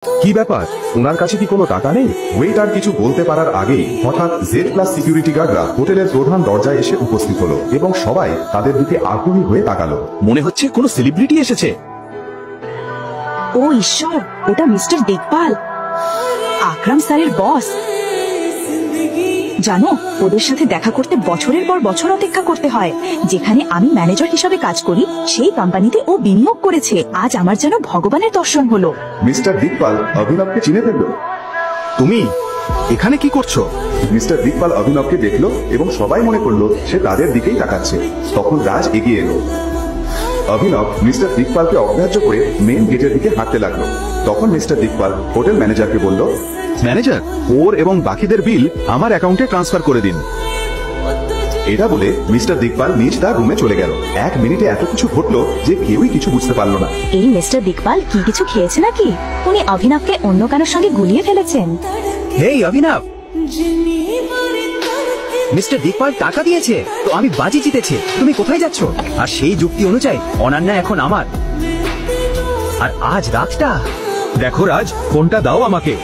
কি ব্যাপার, ওনার কাছে কি কোনো টাকা নেই? ওয়েটার কিছু বলতে পারার আগেই হঠাৎ জেড প্লাস সিকিউরিটি গার্ডরা হোটেলের প্রধান দরজায় এসে উপস্থিত হলো এবং সবাই তাদের দিকে আগ্রহী হয়ে তাকালো। মনে হচ্ছে কোনো সেলিব্রিটি এসেছে। ও ঈশ্বর, ওটা মিস্টার দেখভাল, আকরাম স্যারের বস। জানো, ওদের সাথে দেখা করতে বছরের পর বছর অপেক্ষা করতে হয়। যেখানে আমি ম্যানেজার হিসাবে কাজ করি, সেই কোম্পানিতে ও বিনিয়োগ করেছে। আজ আমার যেন ভগবানের দর্শন হলো। মিস্টার দিকপাল অভিনবকে চিনে ফেলল। তুমি এখানে কি করছো? মিস্টার দিকপাল অভিনবকে দেখলো এবং সবাই মনে করলো সে তাদের দিকেই তাকাচ্ছে। তখন রাজ এগিয়ে এলো। অভিনব মিস্টার দিকপালকে অগ্রাহ্য করে মেন গেটের দিকে হাঁটতে লাগলো। তখন মিস্টার দিকপাল হোটেল ম্যানেজারকে বলল, ম্যানেজার, ওর এবং বাকিদের বিল আমার অ্যাকাউন্টে ট্রান্সফার করে দিন। এটা বলে মিস্টার দিকপাল নিজ তার রুমে চলে গেল। 1 মিনিটে এত কিছু ঘটলো যে কেউই কিছু বুঝতে পারলো না। এই মিস্টার দেখভাল কি কিছু খেয়েছে নাকি? উনি অভিনবকে অন্য কারোর সঙ্গে গুলিয়ে ফেলেছেন। হেই অভিনব, মিস্টার দিকপাল টাকা দিয়েছে তো আমি বাজি জিতেছি। তুমি কোথায় যাচ্ছ? আর সেই যুক্তি অনুযায়ী অনন্যা এখন আমার। আর আজ রাতটা দেখো। রাজ, ফোনটা দাও আমাকে।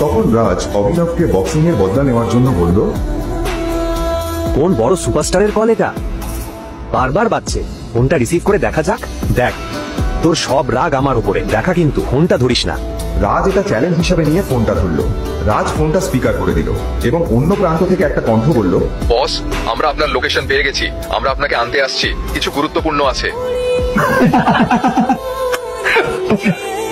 তখন রাজ অভিনবকে বক্সিং এর বদলা নেওয়ার জন্য বলল, কোন বড় সুপারস্টারের কল এটা? বারবার বাজছে, ফোনটা রিসিভ করে দেখা যাক। দেখ, তোর সব রাগ আমার উপরে দেখা, কিন্তু ফোনটা ধরিস না। রাজ এটা চ্যালেঞ্জ হিসাবে নিয়ে ফোনটা ধরল। রাজ ফোনটা স্পিকার করে দিল এবং অন্য প্রান্ত থেকে একটা কণ্ঠ বলল, বস, আমরা আপনার লোকেশন পেয়ে গেছি। আমরা আপনাকে আনতে আসছি, কিছু গুরুত্বপূর্ণ আছে।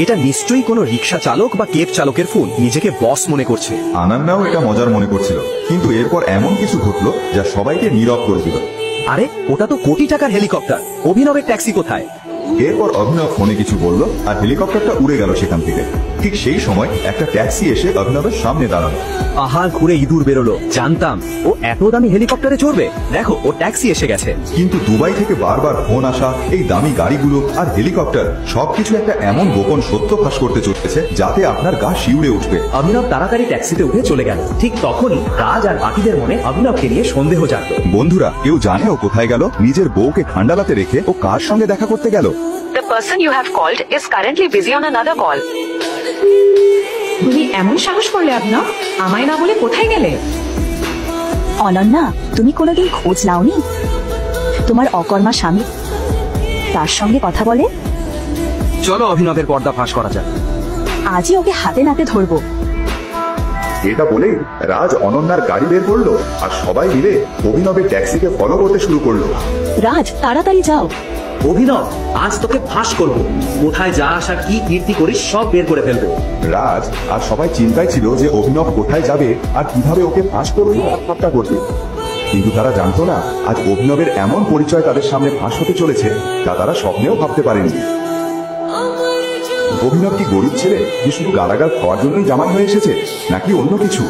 এটা নিশ্চয়ই কোনো রিক্সা চালক বা কেব চালকের ফোন। নিজেকে বস মনে করছে। আনান্নাও এটা মজার মনে করছিল, কিন্তু এরপর এমন কিছু ঘটলো যা সবাইকে নীরব করে দিল। আরে, ওটা তো কোটি টাকার হেলিকপ্টার। অভিনবের ট্যাক্সি কোথায়? এরপর অভিনব ফোনে কিছু বলল আর হেলিকপ্টারটা উড়ে গেল সেখান থেকে। ঠিক সেই সময় একটা ট্যাক্সি এসে অভিনবের সামনে দাঁড়ালো। আহার ঘুরে ইঁদুর বেরোলো। জানতাম ও এত দামি হেলিকপ্টারে চড়বে। দেখো, ও ট্যাক্সি এসে গেছে। কিন্তু দুবাই থেকে বারবার ফোন আসা, এই দামি গাড়িগুলো আর হেলিকপ্টার সবকিছু একটা এমন গোপন সত্য ফাঁস করতে চলেছে যাতে আপনার গা শিউরে উঠবে। অভিনব তাড়াতাড়ি ট্যাক্সিতে উঠে চলে গেল। ঠিক তখনই রাজ আর বাকিদের মনে অভিনবকে নিয়ে সন্দেহ জাগলো। বন্ধুরা, কেউ জানে ও কোথায় গেল? নিজের বউকে ঠান্ডালাতে রেখে ও কার সঙ্গে দেখা করতে গেল? The person you have called is currently busy on another call. তুমি এমন সাহস করলে আপনার? আমায় না বলে কোথায় গেলে? অনন্যা, তুমি কোনোদিন খোঁজ নাওনি তোমার অকর্মা স্বামী? তার সঙ্গে কথা বলে। চলো অভিনবের পর্দা ফাঁস করা যাক। আজই ওকে হাতে নাতে ধরবো। এটা বলেই রাজ অনন্যার গাড়ি বের করলো আর সবাই মিলে অভিনবের ট্যাক্সিকে ফলো করতে শুরু করলো। রাজ, তাড়াতাড়ি যাও। অভিনব, আজ তোকে ফাঁস করবো। কোথায় যা আসা, কি কীর্তি করিস সব বের করে ফেলবো। রাজ আর সবাই চিন্তায় ছিল যে অভিনব কোথায় যাবে আর কিভাবে ওকে ফাঁস করবে, আত্মহত্যা করবে। কিন্তু তারা জানতো না আজ অভিনবের এমন পরিচয় তাদের সামনে ফাঁস হতে চলেছে তা তারা স্বপ্নেও ভাবতে পারেনি। অভিনব কি গরিব ছেলে যে শুধু গালাগাল খাওয়ার জন্যই জামাই হয়ে এসেছে, নাকি অন্য কিছু?